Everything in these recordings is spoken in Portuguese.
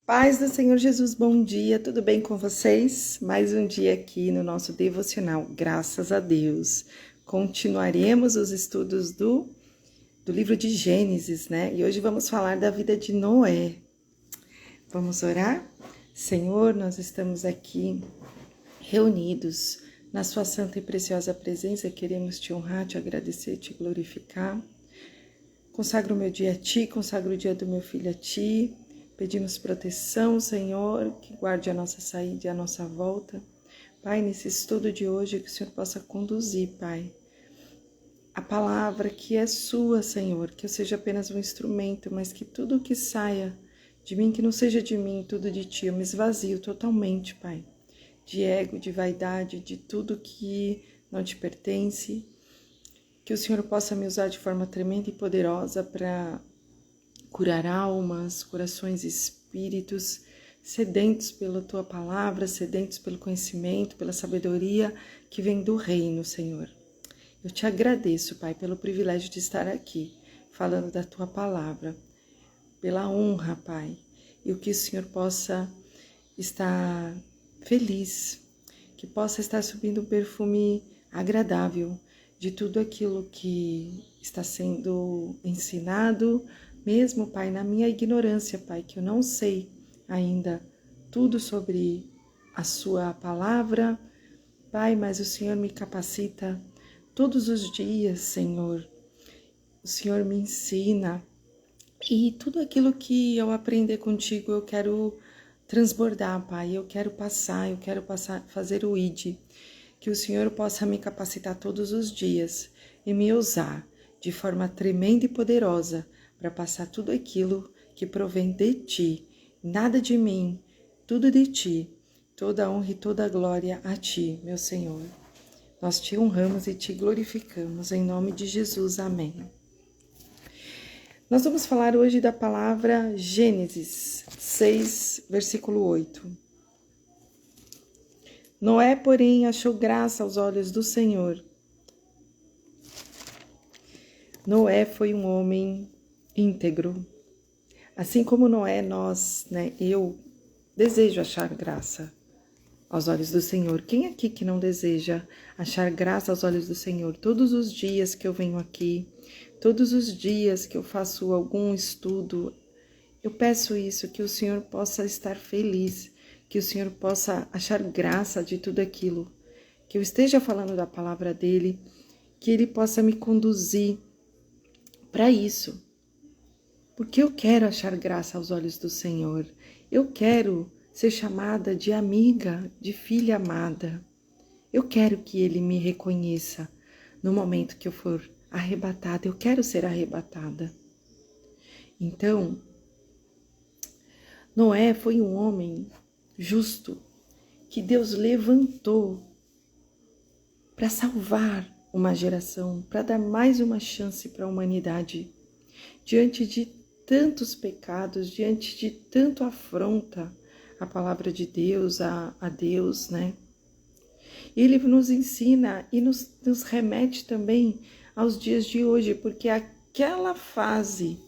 Paz do Senhor Jesus, bom dia, tudo bem com vocês? Mais um dia aqui no nosso devocional, graças a Deus. Continuaremos os estudos do livro de Gênesis, né? E hoje vamos falar da vida de Noé. Vamos orar? Senhor, nós estamos aqui reunidos na sua santa e preciosa presença, queremos te honrar, te agradecer, te glorificar. Consagro o meu dia a ti, consagro o dia do meu filho a ti. Pedimos proteção, Senhor, que guarde a nossa saída e a nossa volta. Pai, nesse estudo de hoje, que o Senhor possa conduzir, Pai, a palavra que é sua, Senhor, que eu seja apenas um instrumento, mas que tudo que saia de mim, que não seja de mim, tudo de ti, eu me esvazio totalmente, Pai, de ego, de vaidade, de tudo que não te pertence, que o Senhor possa me usar de forma tremenda e poderosa para curar almas, corações e espíritos, sedentos pela Tua palavra, sedentos pelo conhecimento, pela sabedoria que vem do reino, Senhor. Eu te agradeço, Pai, pelo privilégio de estar aqui, falando da Tua palavra, pela honra, Pai, e o que o Senhor possa estar feliz, que possa estar subindo um perfume agradável de tudo aquilo que está sendo ensinado, mesmo, Pai, na minha ignorância, Pai, que eu não sei ainda tudo sobre a sua palavra, Pai, mas o Senhor me capacita todos os dias, Senhor. O Senhor me ensina e tudo aquilo que eu aprender contigo eu quero transbordar, Pai, eu quero passar, fazer o ID, que o Senhor possa me capacitar todos os dias e me usar de forma tremenda e poderosa para passar tudo aquilo que provém de Ti, nada de mim, tudo de Ti, toda a honra e toda a glória a Ti, meu Senhor. Nós Te honramos e Te glorificamos, em nome de Jesus, amém. Nós vamos falar hoje da palavra Gênesis 6, versículo 8. Noé, porém, achou graça aos olhos do Senhor. Noé foi um homem íntegro. Assim como Noé, eu desejo achar graça aos olhos do Senhor. Quem aqui que não deseja achar graça aos olhos do Senhor? Todos os dias que eu venho aqui, todos os dias que eu faço algum estudo, eu peço isso, que o Senhor possa estar feliz, que o Senhor possa achar graça de tudo aquilo, que eu esteja falando da palavra dEle, que Ele possa me conduzir para isso. Porque eu quero achar graça aos olhos do Senhor. Eu quero ser chamada de amiga, de filha amada. Eu quero que Ele me reconheça no momento que eu for arrebatada. Eu quero ser arrebatada. Então, Noé foi um homem justo que Deus levantou para salvar uma geração, para dar mais uma chance para a humanidade. Diante de tantos pecados, diante de tanto afronta à palavra de Deus, a Deus, né? Ele nos ensina e nos remete também aos dias de hoje, porque aquela fase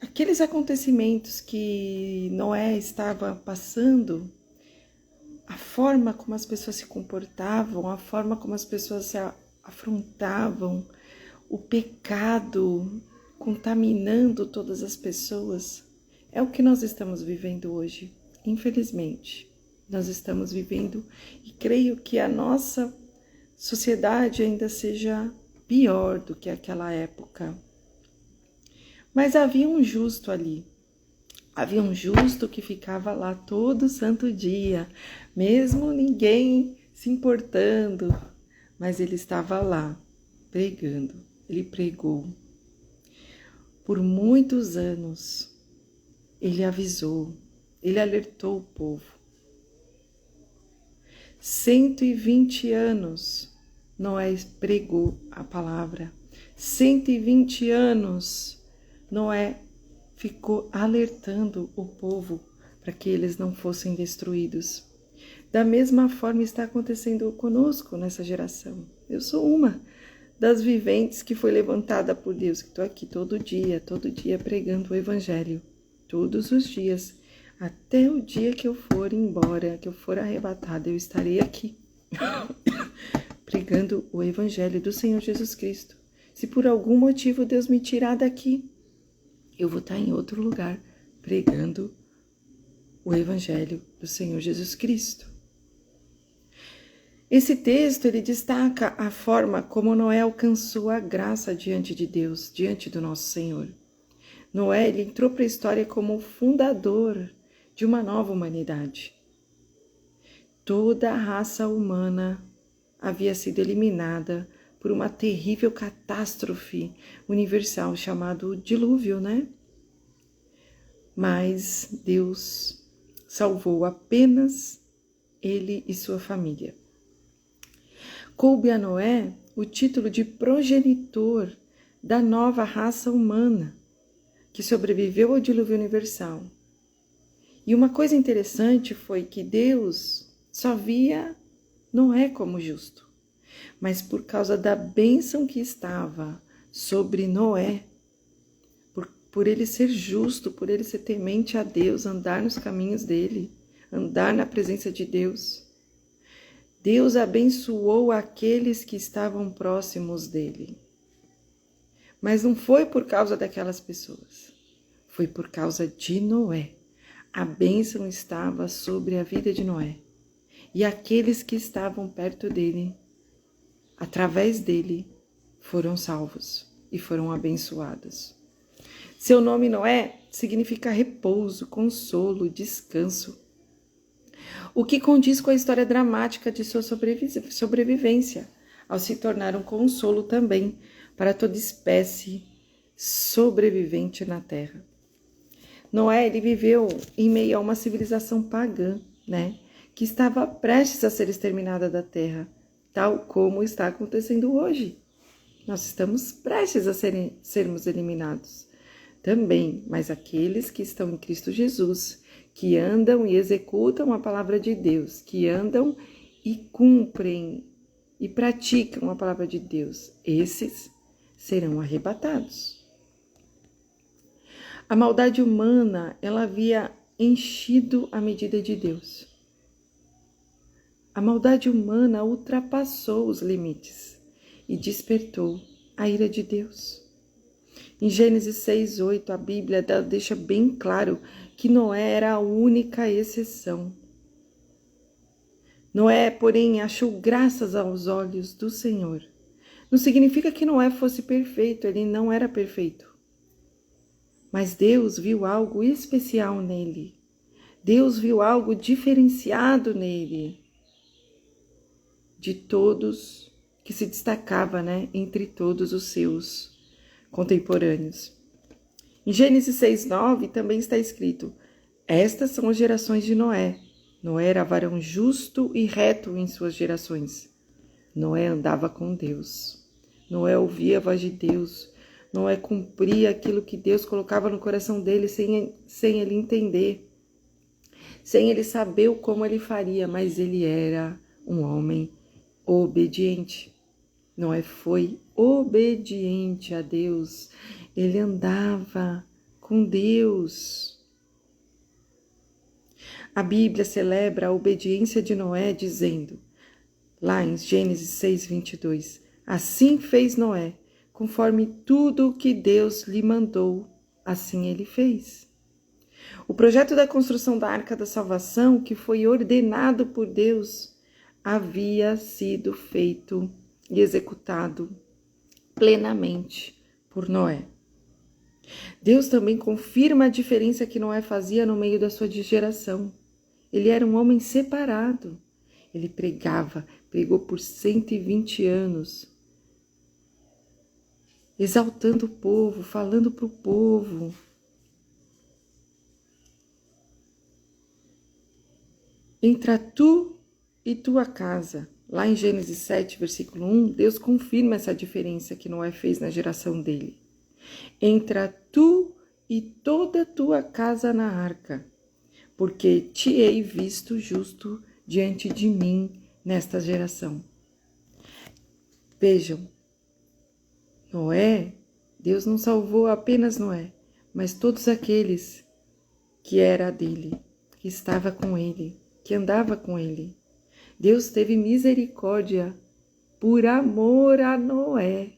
aqueles acontecimentos que Noé estava passando, a forma como as pessoas se comportavam, a forma como as pessoas se afrontavam, o pecado contaminando todas as pessoas, é o que nós estamos vivendo hoje, infelizmente. Nós estamos vivendo e creio que a nossa sociedade ainda seja pior do que aquela época. Mas havia um justo ali. Havia um justo que ficava lá todo santo dia, mesmo ninguém se importando, mas ele estava lá pregando. Ele pregou. Por muitos anos, ele avisou, ele alertou o povo. 120 anos, Noé pregou a palavra. 120 anos, Noé ficou alertando o povo para que eles não fossem destruídos. Da mesma forma está acontecendo conosco nessa geração. Eu sou uma das viventes que foi levantada por Deus, que estou aqui todo dia pregando o Evangelho, todos os dias, até o dia que eu for embora, que eu for arrebatada, eu estarei aqui, pregando o Evangelho do Senhor Jesus Cristo. Se por algum motivo Deus me tirar daqui, eu vou estar em outro lugar, pregando o Evangelho do Senhor Jesus Cristo. Esse texto, ele destaca a forma como Noé alcançou a graça diante de Deus, diante do nosso Senhor. Noé, ele entrou para a história como o fundador de uma nova humanidade. Toda a raça humana havia sido eliminada por uma terrível catástrofe universal chamada dilúvio, né? Mas Deus salvou apenas ele e sua família. Coube a Noé o título de progenitor da nova raça humana que sobreviveu ao dilúvio universal. E uma coisa interessante foi que Deus só via Noé como justo, mas por causa da bênção que estava sobre Noé, por ele ser justo, por ele ser temente a Deus, andar nos caminhos dele, andar na presença de Deus, Deus abençoou aqueles que estavam próximos dele. Mas não foi por causa daquelas pessoas, foi por causa de Noé. A bênção estava sobre a vida de Noé. E aqueles que estavam perto dele, através dele, foram salvos e foram abençoados. Seu nome Noé significa repouso, consolo, descanso, o que condiz com a história dramática de sua sobrevivência, ao se tornar um consolo também para toda espécie sobrevivente na Terra. Noé, ele viveu em meio a uma civilização pagã, né, que estava prestes a ser exterminada da Terra, tal como está acontecendo hoje. Nós estamos prestes a sermos eliminados também, mas aqueles que estão em Cristo Jesus, que andam e executam a palavra de Deus, que andam e cumprem e praticam a palavra de Deus, esses serão arrebatados. A maldade humana, ela havia enchido a medida de Deus. A maldade humana ultrapassou os limites e despertou a ira de Deus. Em Gênesis 6:8, a Bíblia deixa bem claro que Noé era a única exceção. Noé, porém, achou graças aos olhos do Senhor. Não significa que Noé fosse perfeito, ele não era perfeito. Mas Deus viu algo especial nele. Deus viu algo diferenciado nele. De todos, que se destacava, né, entre todos os seus contemporâneos. Em Gênesis 6:9 também está escrito: estas são as gerações de Noé. Noé era varão justo e reto em suas gerações. Noé andava com Deus. Noé ouvia a voz de Deus. Noé cumpria aquilo que Deus colocava no coração dele sem ele entender, sem ele saber como ele faria, mas ele era um homem obediente. Noé foi obediente a Deus. Ele andava com Deus. A Bíblia celebra a obediência de Noé dizendo, lá em Gênesis 6:22, assim fez Noé, conforme tudo o que Deus lhe mandou, assim ele fez. O projeto da construção da Arca da Salvação, que foi ordenado por Deus, havia sido feito e executado plenamente por Noé. Deus também confirma a diferença que Noé fazia no meio da sua geração. Ele era um homem separado. Ele pregou por 120 anos, exaltando o povo, falando para o povo. Entra tu e tua casa. Lá em Gênesis 7, versículo 1, Deus confirma essa diferença que Noé fez na geração dele. Entra tu e toda a tua casa na arca, porque te hei visto justo diante de mim nesta geração. Vejam, Noé, Deus não salvou apenas Noé, mas todos aqueles que era dele, que estava com ele, que andava com ele. Deus teve misericórdia por amor a Noé.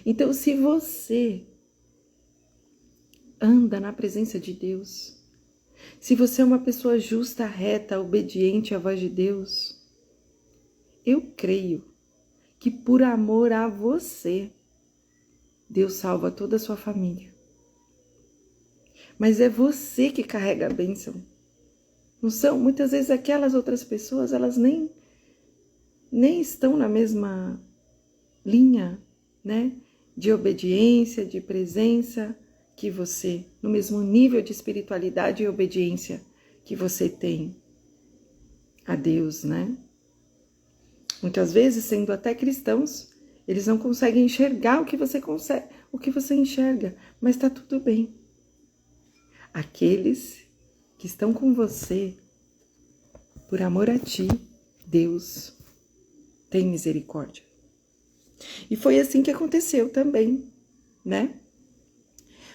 Então, se você anda na presença de Deus, se você é uma pessoa justa, reta, obediente à voz de Deus, eu creio que por amor a você, Deus salva toda a sua família. Mas é você que carrega a bênção. Não são, muitas vezes aquelas outras pessoas, elas nem estão na mesma linha, né? De obediência, de presença que você, no mesmo nível de espiritualidade e obediência que você tem a Deus, né? Muitas vezes, sendo até cristãos, eles não conseguem enxergar o que você consegue, o que você enxerga, mas está tudo bem. Aqueles que estão com você, por amor a ti, Deus tem misericórdia. E foi assim que aconteceu também, né?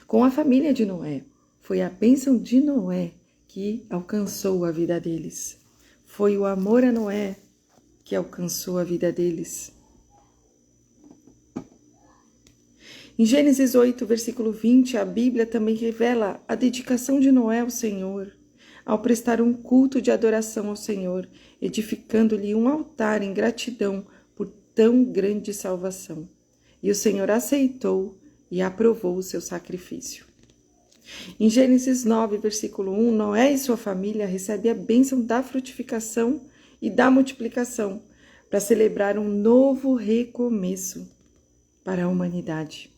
Com a família de Noé. Foi a bênção de Noé que alcançou a vida deles. Foi o amor a Noé que alcançou a vida deles. Em Gênesis 8, versículo 20, a Bíblia também revela a dedicação de Noé ao Senhor, ao prestar um culto de adoração ao Senhor, edificando-lhe um altar em gratidão por tão grande salvação. E o Senhor aceitou e aprovou o seu sacrifício. Em Gênesis 9, versículo 1, Noé e sua família recebem a bênção da frutificação e da multiplicação para celebrar um novo recomeço para a humanidade.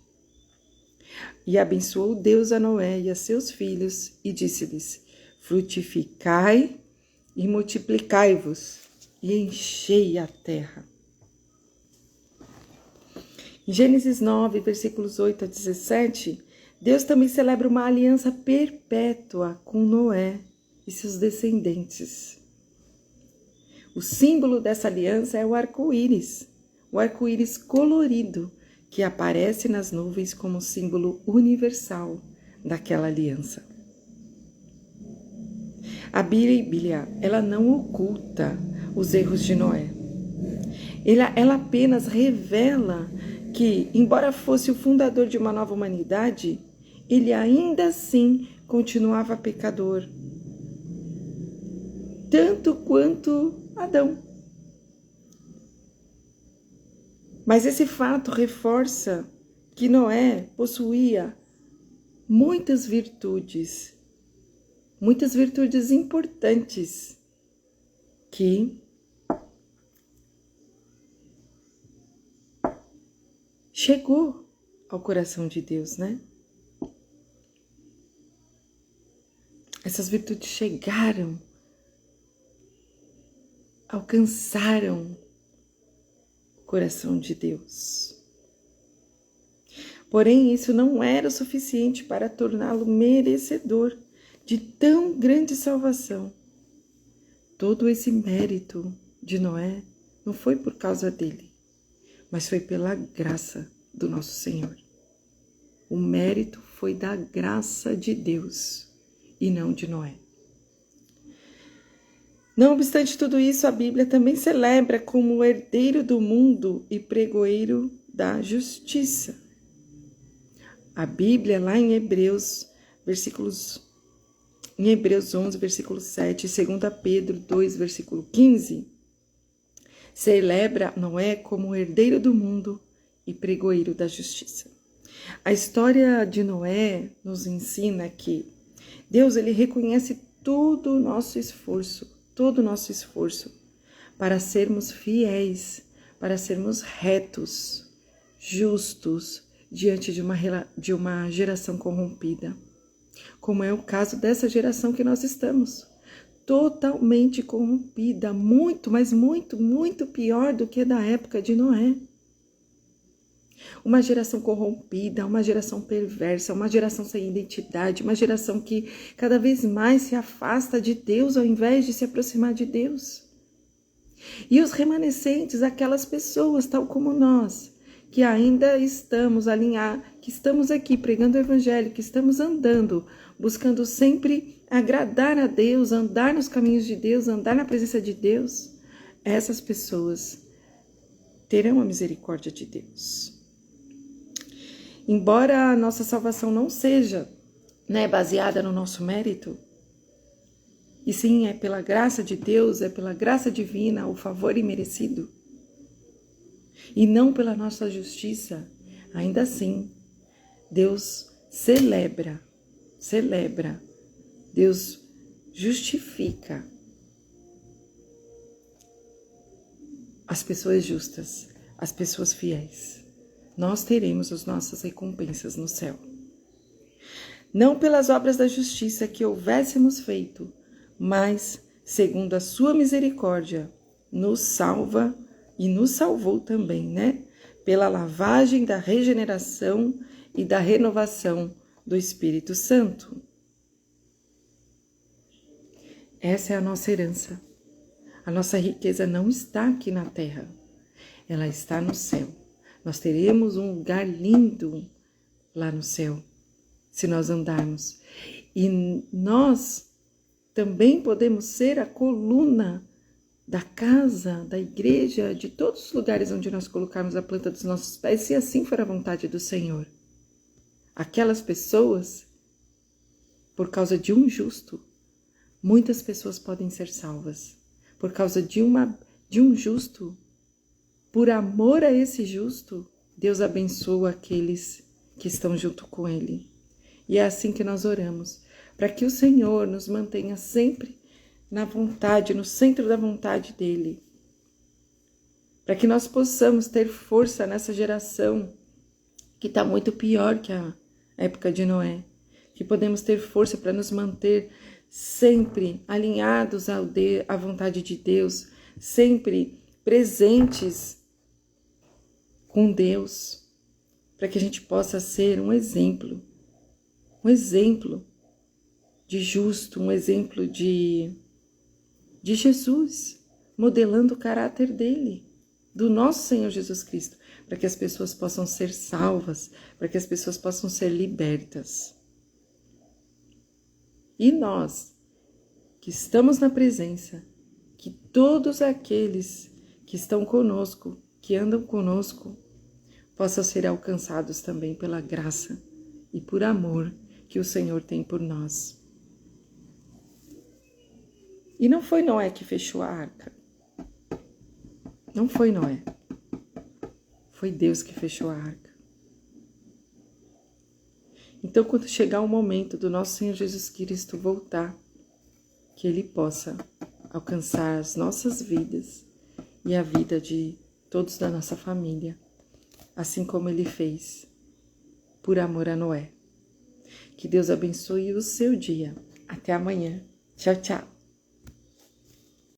E abençoou Deus a Noé e a seus filhos e disse-lhes: frutificai e multiplicai-vos e enchei a terra. Em Gênesis 9, versículos 8 a 17, Deus também celebra uma aliança perpétua com Noé e seus descendentes. O símbolo dessa aliança é o arco-íris colorido, que aparece nas nuvens como símbolo universal daquela aliança. A Bíblia, ela não oculta os erros de Noé. Ela apenas revela que, embora fosse o fundador de uma nova humanidade, ele ainda assim continuava pecador, tanto quanto Adão. Mas esse fato reforça que Noé possuía muitas virtudes importantes que chegou ao coração de Deus, né? Essas virtudes chegaram, alcançaram o coração de Deus. Porém, isso não era o suficiente para torná-lo merecedor de tão grande salvação. Todo esse mérito de Noé não foi por causa dele, mas foi pela graça do nosso Senhor. O mérito foi da graça de Deus e não de Noé. Não obstante tudo isso, a Bíblia também celebra como o herdeiro do mundo e pregoeiro da justiça. A Bíblia, lá em Hebreus 11, versículo 7, e 2 Pedro 2, versículo 15, celebra Noé como o herdeiro do mundo e pregoeiro da justiça. A história de Noé nos ensina que Deus, ele reconhece todo o nosso esforço para sermos fiéis, para sermos retos, justos, diante de uma geração corrompida, como é o caso dessa geração que nós estamos, totalmente corrompida, muito, mas muito, muito pior do que da época de Noé. Uma geração corrompida, uma geração perversa, uma geração sem identidade, uma geração que cada vez mais se afasta de Deus ao invés de se aproximar de Deus. E os remanescentes, aquelas pessoas, tal como nós, que ainda estamos alinhados, que estamos aqui pregando o Evangelho, que estamos andando, buscando sempre agradar a Deus, andar nos caminhos de Deus, andar na presença de Deus, essas pessoas terão a misericórdia de Deus. Embora a nossa salvação não seja, baseada no nosso mérito, e sim é pela graça de Deus, é pela graça divina, o favor imerecido, e não pela nossa justiça, ainda assim, Deus celebra, Deus justifica as pessoas justas, as pessoas fiéis. Nós teremos as nossas recompensas no céu. Não pelas obras da justiça que houvéssemos feito, mas, segundo a sua misericórdia, nos salva e nos salvou também, pela lavagem da regeneração e da renovação do Espírito Santo. Essa é a nossa herança. A nossa riqueza não está aqui na terra, ela está no céu. Nós teremos um lugar lindo lá no céu, se nós andarmos. E nós também podemos ser a coluna da casa, da igreja, de todos os lugares onde nós colocarmos a planta dos nossos pés, se assim for a vontade do Senhor. Aquelas pessoas, por causa de um justo, muitas pessoas podem ser salvas. Por causa de um justo, por amor a esse justo, Deus abençoa aqueles que estão junto com Ele. E é assim que nós oramos, para que o Senhor nos mantenha sempre na vontade, no centro da vontade dEle. Para que nós possamos ter força nessa geração que está muito pior que a época de Noé. Que podemos ter força para nos manter sempre alinhados à vontade de Deus, sempre presentes com Deus, para que a gente possa ser um exemplo de justo, um exemplo de Jesus, modelando o caráter dele, do nosso Senhor Jesus Cristo, para que as pessoas possam ser salvas, para que as pessoas possam ser libertas. E nós, que estamos na presença, que todos aqueles que estão conosco, que andam conosco, possam ser alcançados também pela graça e por amor que o Senhor tem por nós. E não foi Noé que fechou a arca. Não foi Noé. Foi Deus que fechou a arca. Então, quando chegar o momento do nosso Senhor Jesus Cristo voltar, que Ele possa alcançar as nossas vidas e a vida de todos da nossa família, assim como Ele fez por amor a Noé. Que Deus abençoe o seu dia. Até amanhã. Tchau, tchau.